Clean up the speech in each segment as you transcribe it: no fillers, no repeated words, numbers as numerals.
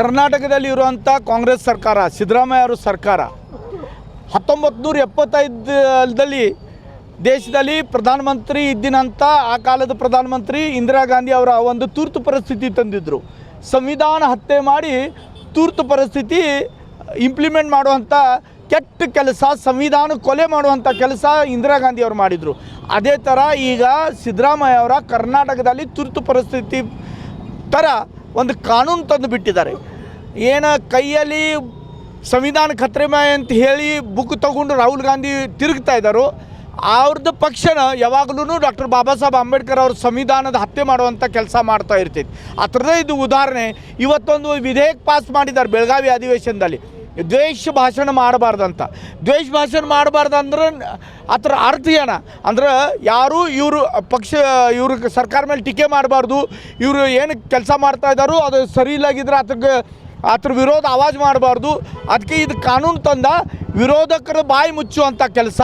ಕರ್ನಾಟಕದಲ್ಲಿ ಇರುವಂಥ ಕಾಂಗ್ರೆಸ್ ಸರ್ಕಾರ, ಸಿದ್ದರಾಮಯ್ಯ ಅವರ ಸರ್ಕಾರ 1975ರಲ್ಲಿ ದೇಶದಲ್ಲಿ ಪ್ರಧಾನಮಂತ್ರಿ ಇದ್ದಿನಂಥ ಆ ಕಾಲದ ಪ್ರಧಾನಮಂತ್ರಿ ಇಂದಿರಾ ಗಾಂಧಿ ಅವರ ಒಂದು ತುರ್ತು ಪರಿಸ್ಥಿತಿ ತಂದಿದ್ದರು. ಸಂವಿಧಾನ ಹತ್ಯೆ ಮಾಡಿ ತುರ್ತು ಪರಿಸ್ಥಿತಿ ಇಂಪ್ಲಿಮೆಂಟ್ ಮಾಡುವಂಥ ಕೆಟ್ಟ ಕೆಲಸ, ಸಂವಿಧಾನ ಕೊಲೆ ಮಾಡುವಂಥ ಕೆಲಸ ಇಂದಿರಾ ಗಾಂಧಿ ಅವರು ಮಾಡಿದರು. ಅದೇ ಥರ ಈಗ ಸಿದ್ದರಾಮಯ್ಯ ಅವರ ಕರ್ನಾಟಕದಲ್ಲಿ ತುರ್ತು ಪರಿಸ್ಥಿತಿ ಥರ ಒಂದು ಕಾನೂನು ತಂದು ಬಿಟ್ಟಿದ್ದಾರೆ. ಏನು ಕೈಯಲ್ಲಿ ಸಂವಿಧಾನ ಖತ್ರೆಮಯ ಅಂತ ಹೇಳಿ ಬುಕ್ ತಗೊಂಡು ರಾಹುಲ್ ಗಾಂಧಿ ತಿರುಗ್ತಾ ಇದ್ದಾರೋ, ಅವ್ರದ್ದು ಪಕ್ಷನ ಯಾವಾಗಲೂ ಡಾಕ್ಟರ್ ಬಾಬಾ ಸಾಹೇಬ್ ಅಂಬೇಡ್ಕರ್ ಅವ್ರ ಸಂವಿಧಾನದ ಹತ್ಯೆ ಮಾಡುವಂಥ ಕೆಲಸ ಮಾಡ್ತಾ ಇರ್ತೈತಿ. ಆ ಥರದೇ ಇದು ಉದಾಹರಣೆ. ಇವತ್ತೊಂದು ವಿಧೇಯಕ ಪಾಸ್ ಮಾಡಿದ್ದಾರೆ ಬೆಳಗಾವಿ ಅಧಿವೇಶನದಲ್ಲಿ, ದ್ವೇಷ ಭಾಷಣ ಮಾಡಬಾರ್ದಂತ. ದ್ವೇಷ ಭಾಷಣ ಮಾಡಬಾರ್ದಂದ್ರೆ ಅದರ ಅರ್ಥ ಏನ ಅಂದ್ರೆ ಯಾರು ಇವರು ಪಕ್ಷ ಇವ್ರ ಸರ್ಕಾರ ಮೇಲೆ ಟೀಕೆ ಮಾಡಬಾರ್ದು, ಇವರು ಏನು ಕೆಲಸ ಮಾಡ್ತಾ ಇದ್ದಾರೋ ಅದು ಸರಿ ಇಲ್ಲಾಗಿದ್ರೆ ಅದ್ರ ವಿರೋಧ ಆವಾಜ್ ಮಾಡಬಾರ್ದು. ಅದಕ್ಕೆ ಇದು ಕಾನೂನು ತಂದ ವಿರೋಧಕರ ಬಾಯಿ ಮುಚ್ಚುವಂಥ ಕೆಲಸ.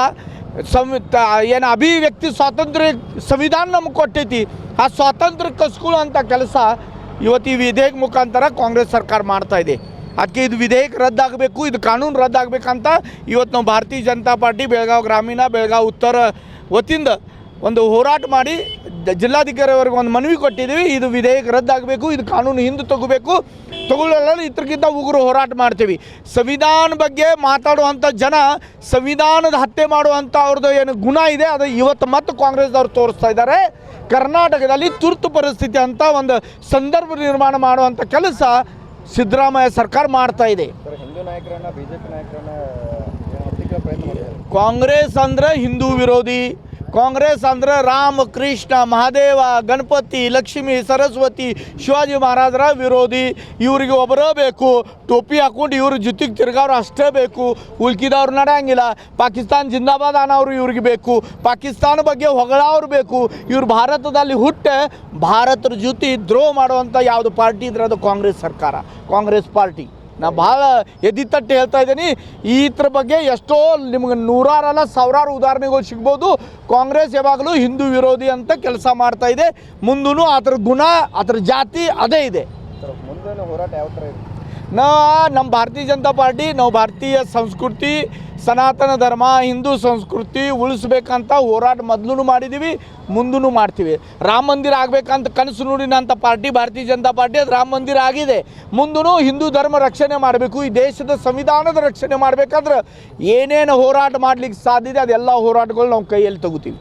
ಏನು ಅಭಿವ್ಯಕ್ತಿ ಸ್ವಾತಂತ್ರ್ಯ ಸಂವಿಧಾನ ನಮ್ಗೆ ಕೊಟ್ಟೈತಿ, ಆ ಸ್ವಾತಂತ್ರ್ಯ ಕಸ್ಕೊಳ್ಳುವಂಥ ಕೆಲಸ ಇವತ್ತು ಈ ವಿಧೇಯಕ ಮುಖಾಂತರ ಕಾಂಗ್ರೆಸ್ ಸರ್ಕಾರ ಮಾಡ್ತಾಯಿದೆ. ಅದಕ್ಕೆ ಇದು ವಿಧೇಯಕ ರದ್ದಾಗಬೇಕು, ಇದು ಕಾನೂನು ರದ್ದಾಗಬೇಕಂತ ಇವತ್ತು ನಾವು ಭಾರತೀಯ ಜನತಾ ಪಾರ್ಟಿ ಬೆಳಗಾವಿ ಗ್ರಾಮೀಣ, ಬೆಳಗಾವಿ ಉತ್ತರ ವತಿಯಿಂದ ಒಂದು ಹೋರಾಟ ಮಾಡಿ ಜಿಲ್ಲಾಧಿಕಾರಿಯವರೆಗೆ ಒಂದು ಮನವಿ ಕೊಟ್ಟಿದ್ದೀವಿ. ಇದು ವಿಧೇಯಕ ರದ್ದಾಗಬೇಕು, ಇದು ಕಾನೂನು ಹಿಂದೆ ತಗೊಳ್ಳಲ್ಲ, ಇದ್ರಕ್ಕಿಂತ ಉಗುರು ಹೋರಾಟ ಮಾಡ್ತೀವಿ. ಸಂವಿಧಾನ ಬಗ್ಗೆ ಮಾತಾಡುವಂಥ ಜನ ಸಂವಿಧಾನದ ಹತ್ಯೆ ಮಾಡುವಂಥ ಅವ್ರದ್ದು ಏನು ಗುಣ ಇದೆ ಅದು ಇವತ್ತು ಮತ್ತು ಕಾಂಗ್ರೆಸ್ದವ್ರು ತೋರಿಸ್ತಾ ಇದ್ದಾರೆ. ಕರ್ನಾಟಕದಲ್ಲಿ ತುರ್ತು ಪರಿಸ್ಥಿತಿ ಅಂತ ಒಂದು ಸಂದರ್ಭ ನಿರ್ಮಾಣ ಮಾಡುವಂಥ ಕೆಲಸ ಸಿದ್ದರಾಮಯ್ಯ ಸರ್ಕಾರ ಮಾಡ್ತಾ ಇದೆ. ಕಾಂಗ್ರೆಸ್ ಅಂದರೆ ಹಿಂದೂ ವಿರೋಧಿ, ಕಾಂಗ್ರೆಸ್ ಅಂದರೆ ರಾಮ, ಕೃಷ್ಣ, ಮಹಾದೇವ, ಗಣಪತಿ, ಲಕ್ಷ್ಮಿ, ಸರಸ್ವತಿ, ಶಿವಾಜಿ ಮಹಾರಾಜರ ವಿರೋಧಿ. ಇವರಿಗೆ ಒಬ್ಬರೇ ಬೇಕು, ಟೋಪಿ ಹಾಕ್ಕೊಂಡು ಇವ್ರ ಜೊತೆಗೆ ತಿರ್ಗಾವ್ರು ಅಷ್ಟೇ ಬೇಕು, ಉಳ್ಕಿದವ್ರು ನಡೆಯಂಗಿಲ್ಲ. ಪಾಕಿಸ್ತಾನ ಜಿಂದಾಬಾದ್ ಅನ್ನೋರು ಇವ್ರಿಗೆ ಬೇಕು, ಪಾಕಿಸ್ತಾನ ಬಗ್ಗೆ ಹೊಗಳವ್ರು ಬೇಕು. ಇವ್ರು ಭಾರತದಲ್ಲಿ ಹುಟ್ಟೆ ಭಾರತದ ಜೊತೆ ದ್ರೋಹ ಮಾಡುವಂಥ ಯಾವುದು ಪಾರ್ಟಿ ಇದ್ರೆ ಅದು ಕಾಂಗ್ರೆಸ್ ಸರ್ಕಾರ, ಕಾಂಗ್ರೆಸ್ ಪಾರ್ಟಿ. ನಾ ಭಾಳ ಎದ್ದಿ ತಟ್ಟಿ ಹೇಳ್ತಾ ಇದ್ದೀನಿ. ಇದ್ರ ಬಗ್ಗೆ ಎಷ್ಟೋ ನಿಮ್ಗೆ ನೂರಾರಲ್ಲ ಸಾವಿರಾರು ಉದಾಹರಣೆಗಳು ಸಿಗ್ಬೋದು. ಕಾಂಗ್ರೆಸ್ ಯಾವಾಗಲೂ ಹಿಂದೂ ವಿರೋಧಿ ಅಂತ ಕೆಲಸ ಮಾಡ್ತಾ ಇದೆ. ಮುಂದೂ ಅದ್ರ ಗುಣ, ಅದ್ರ ಜಾತಿ ಅದೇ ಇದೆ. ಮುಂದಿನ ಹೋರಾಟ ಯಾವ ಥರ ಇದೆ? ನಮ್ಮ ಭಾರತೀಯ ಜನತಾ ಪಾರ್ಟಿ, ನಾವು ಭಾರತೀಯ ಸಂಸ್ಕೃತಿ, ಸನಾತನ ಧರ್ಮ, ಹಿಂದೂ ಸಂಸ್ಕೃತಿ ಉಳಿಸ್ಬೇಕಂತ ಹೋರಾಟ ಮೊದಲು ಮಾಡಿದ್ದೀವಿ, ಮುಂದೂ ಮಾಡ್ತೀವಿ. ರಾಮ ಮಂದಿರ ಆಗಬೇಕಂತ ಕನಸು ನೋಡಿನಂಥ ಪಾರ್ಟಿ ಭಾರತೀಯ ಜನತಾ ಪಾರ್ಟಿ. ಅದು ರಾಮ ಮಂದಿರ ಆಗಿದೆ. ಮುಂದೂ ಹಿಂದೂ ಧರ್ಮ ರಕ್ಷಣೆ ಮಾಡಬೇಕು, ಈ ದೇಶದ ಸಂವಿಧಾನದ ರಕ್ಷಣೆ ಮಾಡಬೇಕಾದ್ರೆ ಏನೇನು ಹೋರಾಟ ಮಾಡಲಿಕ್ಕೆ ಸಾಧ್ಯತೆ ಅದೆಲ್ಲ ಹೋರಾಟಗಳು ನಾವು ಕೈಯಲ್ಲಿ ತಗೋತೀವಿ.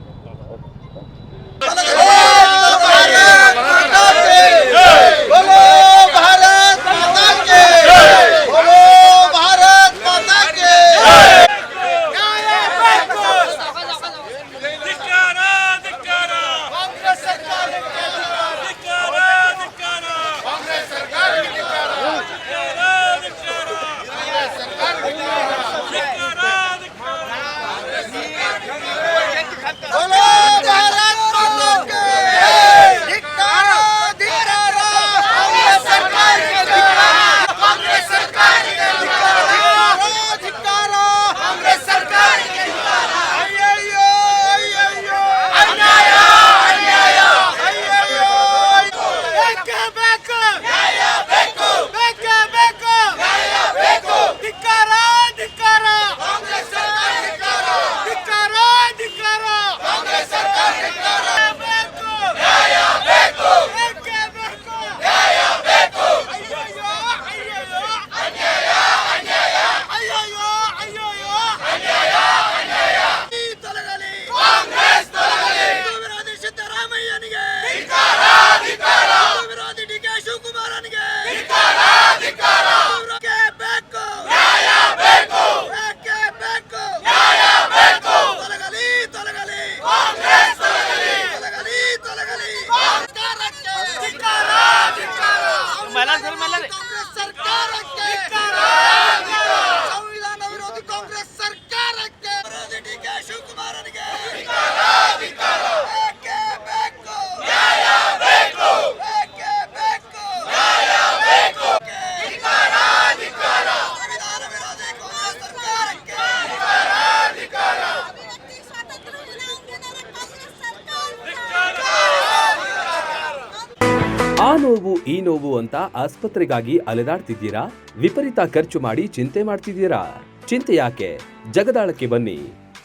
ಈ ನೋವು ಅಂತ ಆಸ್ಪತ್ರೆಗಾಗಿ ಅಲೆದಾಡ್ತಿದ್ದೀರಾ? ವಿಪರೀತ ಖರ್ಚು ಮಾಡಿ ಚಿಂತೆ ಮಾಡ್ತಿದ್ದೀರಾ? ಚಿಂತೆ ಯಾಕೆ? ಜಗದಾಳಕ್ಕೆ ಬನ್ನಿ.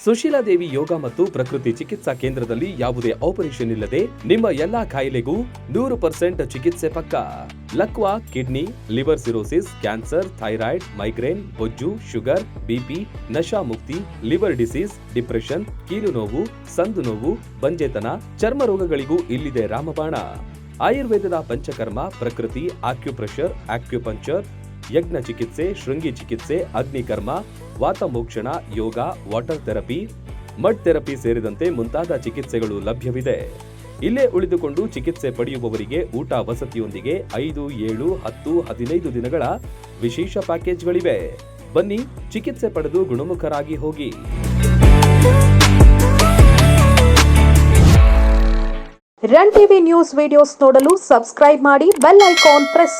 ಸುಶೀಲಾ ದೇವಿ ಯೋಗ ಮತ್ತು ಪ್ರಕೃತಿ ಚಿಕಿತ್ಸಾ ಕೇಂದ್ರದಲ್ಲಿ ಯಾವುದೇ ಆಪರೇಷನ್ ಇಲ್ಲದೆ ನಿಮ್ಮ ಎಲ್ಲಾ ಕಾಯಿಲೆಗೂ 100% ಚಿಕಿತ್ಸೆ ಪಕ್ಕ. ಲಕ್ವಾ, kidney, liver cirrhosis, cancer, thyroid, migraine, ಬೊಜ್ಜು, ಶುಗರ್, ಬಿಪಿ, ನಶಾ ಮುಕ್ತಿ, ಲಿವರ್ ಡಿಸೀಸ್, ಡಿಪ್ರೆಷನ್, ಕೀಲು ನೋವು, ಸಂದು ನೋವು, ಬಂಜೆತನ, ಚರ್ಮ ರೋಗಗಳಿಗೂ ಇಲ್ಲಿದೆ ರಾಮಬಾಣ. ಆಯುರ್ವೇದದ ಪಂಚಕರ್ಮ, ಪ್ರಕೃತಿ, ಆಕ್ಯುಪ್ರೆಷರ್, ಆಕ್ಯುಪಂಕ್ಚರ್, ಯಜ್ಞ ಚಿಕಿತ್ಸೆ, ಶೃಂಗಿ ಚಿಕಿತ್ಸೆ, ಅಗ್ನಿಕರ್ಮ, ವಾತಮೋಕ್ಷಣ, ಯೋಗ, ವಾಟರ್ ಥೆರಪಿ, ಮಡ್ ಥೆರಪಿ ಸೇರಿದಂತೆ ಮುಂತಾದ ಚಿಕಿತ್ಸೆಗಳು ಲಭ್ಯವಿದೆ. ಇಲ್ಲೇ ಉಳಿದುಕೊಂಡು ಚಿಕಿತ್ಸೆ ಪಡೆಯುವವರಿಗೆ ಊಟ ವಸತಿಯೊಂದಿಗೆ 5, 7, 10, 15 ದಿನಗಳ ವಿಶೇಷ ಪ್ಯಾಕೇಜ್ಗಳಿವೆ. ಬನ್ನಿ, ಚಿಕಿತ್ಸೆ ಪಡೆದು ಗುಣಮುಖರಾಗಿ ಹೋಗಿ. ರನ್ ಟಿವಿ ನ್ಯೂಸ್ ವಿಡಿಯೋಸ್ ನೋಡಲು ಸಬ್ಸ್ಕ್ರೈಬ್ ಮಾಡಿ, ಬೆಲ್ ಐಕಾನ್ ಪ್ರೆಸ್